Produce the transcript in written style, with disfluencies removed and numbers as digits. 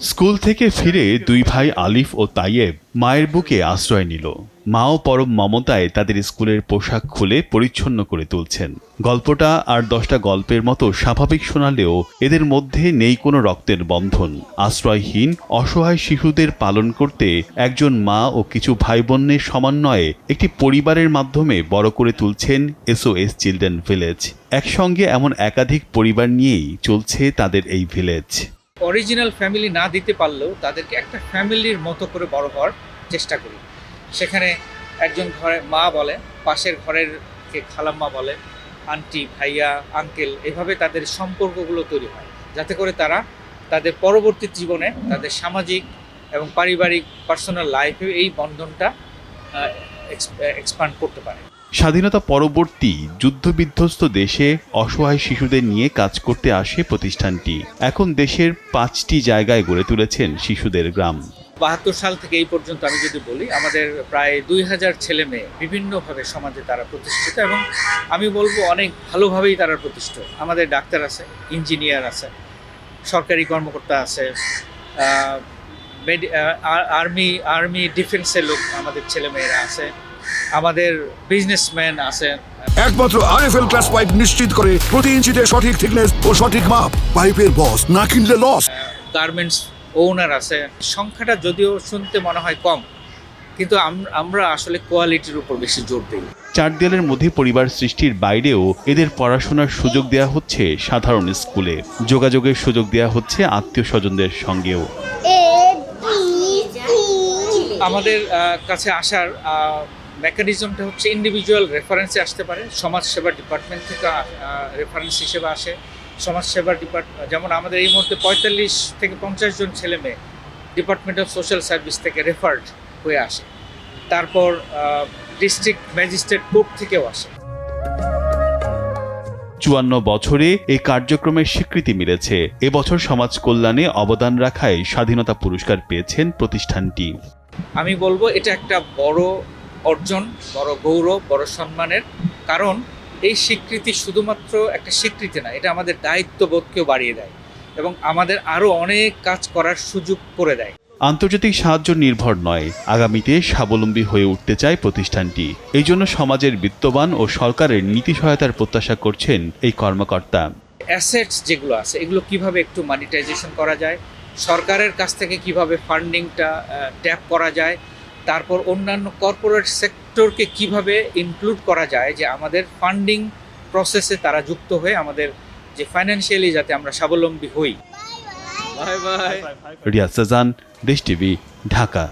School থেকে ফিরে দুই ভাই আলিফ ও তাইয়েব মায়ের বুকে আশ্রয় নিল। মাও পরম মমতায় তাদের স্কুলের পোশাক খুলে পরিচ্ছন্ন করে তুলছেন। গল্পটা আর 10টা গল্পের মতো স্বাভাবিক শোনালেও এদের মধ্যে নেই কোনো রক্তের বন্ধন। আশ্রয়হীন অসহায় শিশুদের পালন করতে একজন মা ও কিছু ভাই বোনের সমন্বয়ে একটি পরিবারের মাধ্যমে বড় করে তুলছেন SOS চিলড্রেন ভিলেজ। একসঙ্গে এমন একাধিক পরিবার নিয়েই চলছে তাদের এই ভিলেজ। অরিজিনাল ফ্যামিলি না দিতে পারলেও তাদেরকে একটা ফ্যামিলির মতো করে বড় হওয়ার চেষ্টা করি। সেখানে একজন ঘরে মা বলে, পাশের ঘরের কে খালাম্মা বলে, আন্টি, ভাইয়া, আঙ্কেল, এভাবে তাদের সম্পর্কগুলো তৈরি হয়, যাতে করে তারা তাদের পরবর্তী জীবনে তাদের সামাজিক এবং পারিবারিক পার্সোনাল লাইফে এই বন্ধনটা এক্সপ্যান্ড করতে পারে। স্বাধীনতা পরবর্তী যুদ্ধবিধ্বস্ত দেশে অসহায় শিশুদের নিয়ে কাজ করতে আসে প্রতিষ্ঠানটি। এখন দেশের 5টি জায়গায় গড়ে তুলেছেন শিশুদের গ্রাম। 72 সাল থেকে এই পর্যন্ত আমি যদি বলি, আমাদের প্রায় 2000 ছেলে মেয়ে বিভিন্নভাবে সমাজে তারা প্রতিষ্ঠিত, এবং আমি বলবো অনেক ভালোভাবেই তারা প্রতিষ্ঠিত। আমাদের ডাক্তার আছে, ইঞ্জিনিয়ার আছে, সরকারি কর্মকর্তা আছে, আর্মি ডিফেন্সের লোক আমাদের ছেলেমেয়েরা আছে, আমাদের বিজনেসম্যান আছে। একমাত্র RFL ক্লাস পাইপ নিশ্চিত করে প্রতি ইঞ্চিতে সঠিক থিকনেস ও সঠিক মাপ। পাইপের বস, না কিনলে লস। গার্মেন্টস ওনার আছে। সংখ্যাটা যদিও শুনতে মনে হয় কম, কিন্তু আমরা আসলে কোয়ালিটির উপর বেশি জোর দিই। 4 দেয়ালের মধ্যে পরিবার সৃষ্টির বাইরেও এদের পড়াশোনার সুযোগ দেওয়া হচ্ছে সাধারণ স্কুলে। যোগাযোগের সুযোগ দেওয়া হচ্ছে আত্মীয় স্বজনদের সঙ্গেও। আমাদের কাছে আসার মেকানিজমটা হচ্ছে ইন্ডিভিজুয়াল রেফারেন্সে আসতে পারে। সমাজসেবা ডিপার্টমেন্ট থেকে রেফারেন্স হিসেবে আসে। সমাজসেবা ডিপার্টমেন্ট, যেমন আমাদের এই মুহূর্তে 45 থেকে 50 জন ছেলে মেয়ে ডিপার্টমেন্ট অফ সোশ্যাল সার্ভিস থেকে রেফার্ড হয়ে আসে। তারপর ডিস্ট্রিক্ট ম্যাজিস্ট্রেট কোর্ট থেকেও আসে। 54 বছরে এই কার্যক্রমের স্বীকৃতি মিলেছে। এবছর সমাজ কল্যাণে অবদান রাখায় স্বাধীনতা পুরস্কার পেয়েছেন প্রতিষ্ঠানটি। আমি বলবো এটা একটা বড় অর্জন, বড় গৌরব, বড় সম্মানের। কারণ এই স্বীকৃতি শুধুমাত্র একটা স্বীকৃতি না, এটা আমাদের দায়িত্ববোধকেও বাড়িয়ে দেয় এবং আমাদের আরও অনেক কাজ করার সুযোগ করে দেয়। আন্তর্জাতিক সাহায্য নির্ভর নয়, আগামীতে স্বাবলম্বী হয়ে উঠতে চায় প্রতিষ্ঠানটি। এই জন্য সমাজের বিত্তবান ও সরকারের নীতি সহায়তার প্রত্যাশা করছেন এই কর্মকর্তা। অ্যাসেটস যেগুলো আছে এগুলো কিভাবে একটু মনিটাইজেশন করা যায়, সরকারের কাছ থেকে কিভাবে ফান্ডিংটা ট্যাপ করা যায়, তারপর অন্যান্য কর্পোরেট সেক্টরকে কিভাবে ইনক্লুড করা যায় যে আমাদের ফান্ডিং প্রসেসে তারা যুক্ত হয়ে আমাদের যে ফাইন্যান্সিয়ালি যাতে আমরা স্বাবলম্বী হই। রিয়াজ সাজান, দেশ টিভি, ঢাকা।